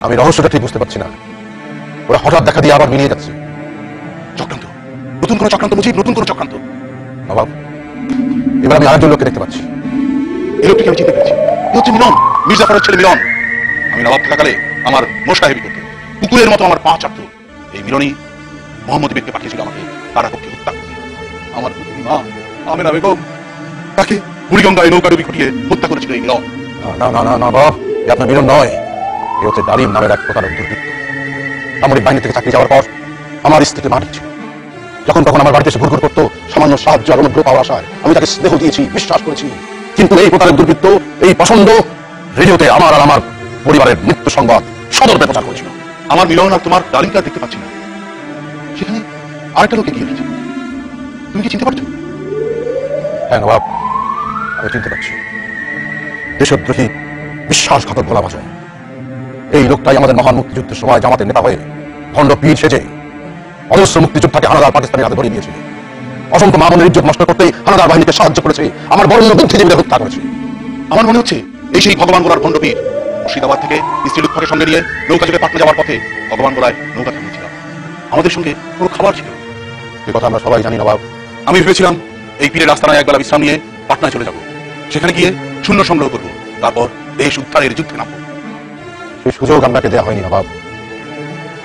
আমি রহস্যটা ঠিক বুঝতে পারছি না। ওরা হঠাৎ দেখা দিয়ে আবার মিলিয়ে যাচ্ছে। চক্রান্ত, নতুন কোনো চক্রান্ত মুজিব, নতুন কোনো চক্রান্ত। নবাব, এবার আমি আরেকজন লোককে দেখতে পাচ্ছি। এই লোকটিকে আমি চিনতে পেরেছি। এ হচ্ছে মিলন, মির্জাফরের ছেলে মিলন। আমি নবাব থাকাকালে আমার মোশতাহেবি করতো, কুকুরের মতো আমার পা চাপতো। এই মিলনই মোহাম্মদ বেগকে পাঠিয়েছিল আমাকে তারা পক্ষে হত্যা করতে। আমার মা আমেনা বেগম, তাকে বুড়িগঙ্গায় নৌকাডুবি ঘটিয়ে হত্যা করেছিল এই মিলন। না না না না বাবা, এ আপনার মিলন নয়, এ হচ্ছে ডালিম নামের এক প্রতারক দুর্বৃত্ত। সামরিক বাহিনী থেকে চাকরি যাওয়ার পর আমার স্ত্রীকে মারছে। যখন তখন আমার বাড়িতে এসে ঘুরঘুর করতো, সামান্য সাহায্য আর অনুগ্রহ পাওয়ার আশায় আমি তাকে স্নেহ দিয়েছি, বিশ্বাস করেছি। কিন্তু এই প্রতারক দুর্বৃত্ত, এই পছন্দ রেডিওতে আমার আর আমার পরিবারের মৃত্যু সংবাদ সদর্পে প্রচার করেছিল। আমার মিলন আর তোমার ডালিমকে আর দেখতে পাচ্ছি না। সেখানে আরেকটা লোক এগিয়ে এসেছে। তুমি কি চিনতে পারছো? হ্যাঁ নবাব, আমি চিনতে পারছি। দেশদ্রোহী, বিশ্বাসঘাতক ভোলা বাজন। এই লোকটাই আমাদের মহান মুক্তিযুদ্ধের সময় জামাতের নেতা হয়ে ভণ্ড পীর সেজে অজস্র মুক্তিযোদ্ধাকে হানাদার পাকিস্তানের হাতে ধরিয়ে দিয়েছিল। অসংখ্য মা বোনের ইজ্জত নষ্ট করতে হানাদার বাহিনীকে সাহায্য করেছে, আমার বরেণ্য বুদ্ধিজীবীদের হত্যা করেছে। আমার মনে হচ্ছে এই সেই ভগবান গোলার ভণ্ড পীর। মুর্শিদাবাদ থেকে স্ত্রী লুৎফাকে সঙ্গে নিয়ে নৌকা চলে পাটনা যাওয়ার পথে ভগবান গোলায় নৌকা থামিয়েছিল। আমাদের সঙ্গে কোনো খাবার ছিল। এ কথা আমরা সবাই জানি নবাব। আমি ভেবেছিলাম এই পীরের আস্তানায় একবেলা বিশ্রাম নিয়ে পাটনায় চলে যাব, সেখানে গিয়ে শূন্য সংগ্রহ করব, তারপর দেশ উদ্ধারের যুদ্ধে নামব। সেই সুযোগ আপনাকে দেওয়া হয়নি নবাব।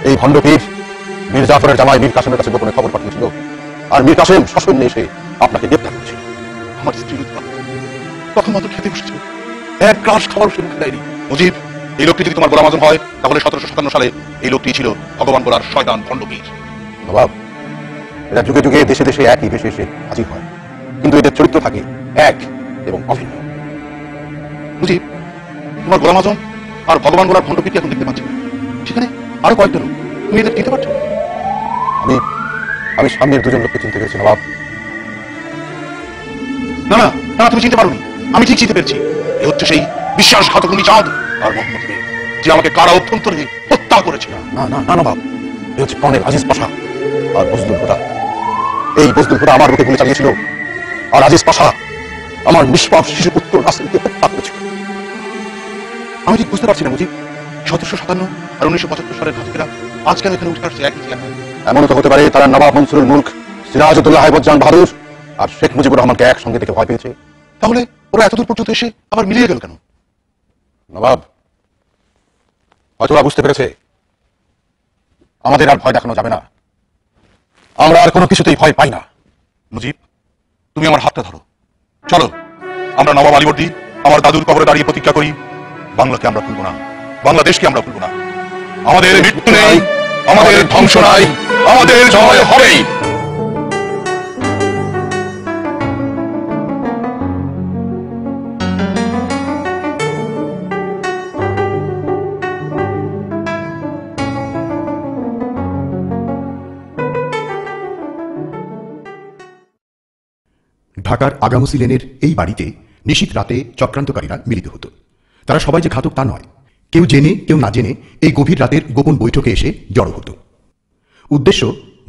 এই ভণ্ড পীর মীর জাফরের জামাই মীর কাসেমের কাছে গোপনে খবর পাঠিয়েছিল, আর মীর কাসেম সশরীরে এসে আপনাকে গ্রেপ্তার করেছিল। আমার স্ত্রী লুৎফা তখন মাত্র খেতে বসেছিল, এক গ্রাস খাবার সে মুখে দেয়নি। মুজিব, এই লোকটি যদি তোমার গোলাম আজম হয়, তাহলে 1757 সালে এই লোকটি ছিল ভগবান গোলার শয়তান ভণ্ড পীর। নবাব, এরা যুগে যুগে দেশে দেশে একই বেশে এসে হাজির হয়, কিন্তু এদের চরিত্র থাকে এক এবং অভিন্ন। মুজিব, তোমার গোলাম আজম আর ভগবান গোলার ভণ্ড পীরকে এখন দেখতে পাচ্ছি না। সেখানে আরো কয়েকটা লোক, তুমি এদের চিনতে পারছো? আমি সামনের দুজন লোককে চিনতে পেরেছি নবাব। না না না, তুমি চিনতে পারোনি। আমি ঠিক চিনতে পেরেছি। এ হচ্ছে সেই বিশ্বাসঘাতক চাঁদ আর মোহাম্মদ বেগ, যে আমাকে কারা অভ্যন্তরে হত্যা করেছিল। না না না নবাব, এ হচ্ছে কর্নেল আজিজ পাশা আর বজলুল হুদা। এই বজলুল হুদা আমার বুকে গুলি চালিয়েছিল, আর আজিজ পাশা আমার নিষ্পাপ শিশুপুত্র নাসিরকে হত্যা করেছিল। আমি ঠিক বুঝতে পারছি না মুজিব, 1757 আর 1975 সালের ঘাতকেরা আজ কেন এখানে উঠে আসছে একই জায়গায়? এমনও তো হতে পারে তারা নবাব মনসুরুল মুলক, সিরাজউদ্দৌলা হায়বতজান বাহাদুর আর শেখ মুজিবুর রহমানকে একসঙ্গে দেখে ভয় পেয়েছে। তাহলে ওরা এতদূর পর্যন্ত এসে আবার মিলিয়ে গেল কেন? নবাব, হয়তো ওরা বুঝতে পেরেছে আমাদের আর ভয় দেখানো যাবে না। আমরা আর কোনো কিছুতেই ভয় পাই না। মুজিব, তুমি আমার হাতটা ধরো, চলো আমরা নবাব আলীবর্দী আমার দাদুর কবরে দাঁড়িয়ে প্রতিজ্ঞা করি, বাংলাকে আমরা ভুলব না, বাংলাদেশকে আমরা ভুলব না। আমাদের মৃত্যু নেই, আমাদের ধ্বংস নাই, আমাদের জয় হবেই। ঢাকার আগামসি লেনের এই বাড়িতে নিশীথ রাতে চক্রান্তকারীরা মিলিত হতো। তারা সবাই যে ঘাতক তা নয়, কেউ জেনে কেউ না জেনে এই গভীর রাতের গোপন বৈঠকে এসে জড়ো হতো। উদ্দেশ্য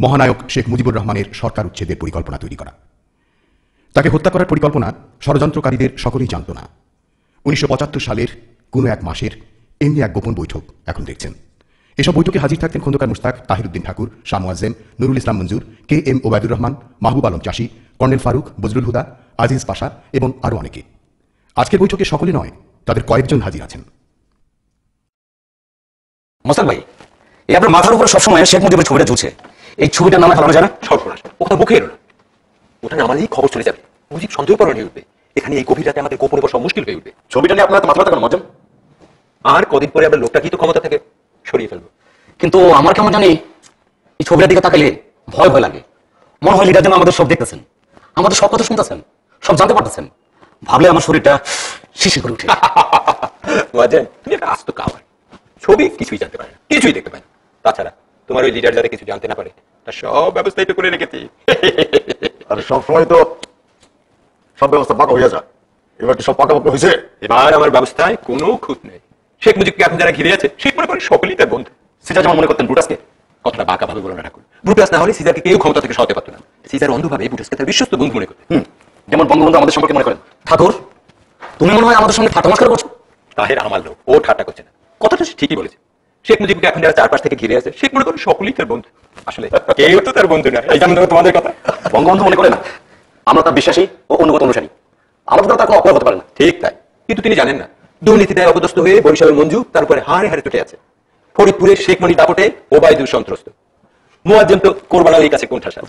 মহানায়ক শেখ মুজিবুর রহমানের সরকার উচ্ছেদের পরিকল্পনা তৈরি করা। তাকে হত্যা করার পরিকল্পনা ষড়যন্ত্রকারীদের সকলেই জানত না। 1975 সালের কোনো এক মাসের এমনি এক গোপন বৈঠক এখন দেখছেন। এসব বৈঠকে হাজির থাকতেন খন্দকার মুশতাক, তাহিরউদ্দিন ঠাকুর, শাহ মুয়াজ্জেম, নুরুল ইসলাম মঞ্জুর, কে এম ওবায়দুর রহমান, মাহবুব আলম চাষী, কর্নেল ফারুক, বজলুল হুদা, আজিজ পাশা এবং আরো অনেকে। আজকের বৈঠকে সকলে নয়, তাদের কয়েকজন হাজির আছেন। মোস্তাক ভাই, এই আপনার মাথার উপরে সবসময় শেখ মুজিবের ছবিটা ঝুলছে, এই ছবিটার নামে ফেলানো যায় না? সর্বনাশ, ওটা মুখে এলো না। ওটা নামালেই খবর চলে যাবে, মুজিব সন্দেহ করা হয়ে উঠবে। এখানে এই গভীর রাতে আমাদের গোপনে বসা মুশকিল হয়ে উঠবে। ছবিটা নিয়ে আপনার মাথা ব্যথা কেন মজম? আর কদিন পরে আমরা লোকটা কি তো ক্ষমতা থেকে সরিয়ে ফেলবো। কিন্তু আমার কেমন জানি এই ছবিটার দিকে তাকালে ভয় ভয় লাগে। মনে হয় লিডার যেন আমাদের সব দেখতেছেন, আমাদের সব কথা শুনতেছেন, সব জানতে পারতেছেন। ভাবলে আমার শরীরটা শিশির করে উঠে। তুমি একটা আস্ত কাওয়ার, ছবি কিছুই জানতে পারে না, কিছুই দেখতে পায় না। তাছাড়া তোমার ওই লিডার যাতে কিছু জানতে না পারে তার সব ব্যবস্থাই তো করে রেখেছি। আর সবসময় তো সব ব্যবস্থা পাকা হয়ে যায়, এবার কি সব পাকা পাকা হয়েছে? এবার আমার ব্যবস্থায় কোনো খুঁত নেই। শেখ মুজিবকে এখন যারা ঘিরে আছে সে মনে করে সকলেই তার বন্ধু। সিজার যেমন মনে করতেন ব্রুটাসকে, কথাটা বাঁকা ভাবে বলো না ঠাকুর। ব্রুটাস না হলে সিজারকে কেউ ক্ষমতা থেকে সরাতে পারতো না। সিজার অন্ধভাবে ব্রুটাসকে তার বিশ্বস্ত বন্ধু মনে করত। যেমন বঙ্গবন্ধু আমাদের সম্পর্কে মনে করেন। ঠাকুর, তুমি মনে হয় আমাদের সঙ্গে ঠাট্টা মস্করা করছো। তাহের আমার লোক, ও ঠাট্টা করছে না, কথাটা সে ঠিকই বলেছে। শেখ মুজিবকে এখন যারা চারপাশ থেকে ঘিরে আছে, শেখ মনে করেন সকলেই তার বন্ধু। আসলে কেউ তো তার বন্ধু না, এই যেমন ধরো তোমাদের কথা। বঙ্গবন্ধু মনে করে না আমরা তার বিশ্বাসী ও অনুগত অনুসারী, আমাদের দ্বারা তার কোনো অপরাধ হতে পারে না। ঠিক তাই, কিন্তু তিনি জানেন না দুর্নীতিতে অপদস্থ হয়ে বরিশালের মঞ্জু তার উপরে হাড়ে হাড়ে চটে আছে। ফরিদপুরে শেখ মনির দাপটে ওবায়দুল সন্ত্রস্ত। মুয়াজ্জেম তো কোরবান আলীর কাছে কোণঠাসা।